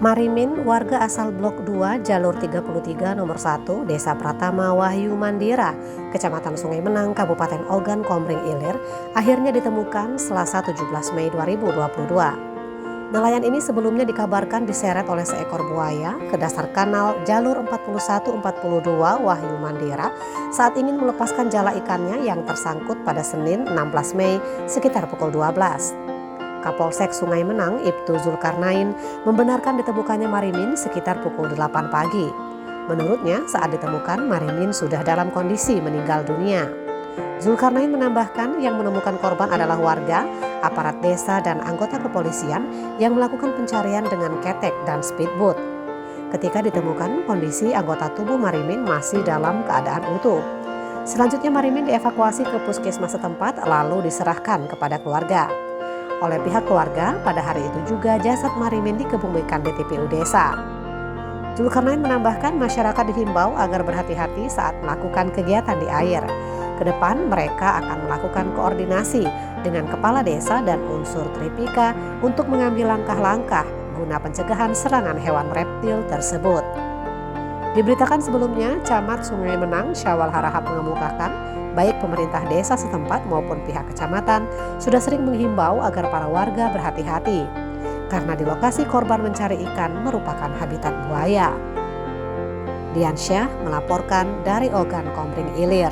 Marimin, warga asal Blok 2, Jalur 33 Nomor 1, Desa Pratama Wahyu Mandira, Kecamatan Sungai Menang, Kabupaten Ogan Komering Ilir, akhirnya ditemukan Selasa 17 Mei 2022. Nelayan ini sebelumnya dikabarkan diseret oleh seekor buaya ke dasar kanal Jalur 41-42 Wahyu Mandira saat ingin melepaskan jala ikannya yang tersangkut pada Senin 16 Mei sekitar pukul 12. Kapolsek Sungai Menang, Ibtu Zulkarnain, membenarkan ditemukannya Marimin sekitar pukul 8 pagi. Menurutnya, saat ditemukan Marimin sudah dalam kondisi meninggal dunia. Zulkarnain menambahkan yang menemukan korban adalah warga, aparat desa, dan anggota kepolisian yang melakukan pencarian dengan ketek dan speedboat. Ketika ditemukan, kondisi anggota tubuh Marimin masih dalam keadaan utuh. Selanjutnya Marimin dievakuasi ke puskesmas setempat lalu diserahkan kepada keluarga. Oleh pihak keluarga, pada hari itu juga jasad Marimin dikebumikan di TPU desa. Zulkarnain menambahkan masyarakat dihimbau agar berhati-hati saat melakukan kegiatan di air. Kedepan mereka akan melakukan koordinasi dengan kepala desa dan unsur Tripika untuk mengambil langkah-langkah guna pencegahan serangan hewan reptil tersebut. Diberitakan sebelumnya, Camat Sungai Menang Syawal Harahap mengemukakan baik pemerintah desa setempat maupun pihak kecamatan sudah sering menghimbau agar para warga berhati-hati karena di lokasi korban mencari ikan merupakan habitat buaya. Diansyah melaporkan dari Ogan Komering Ilir.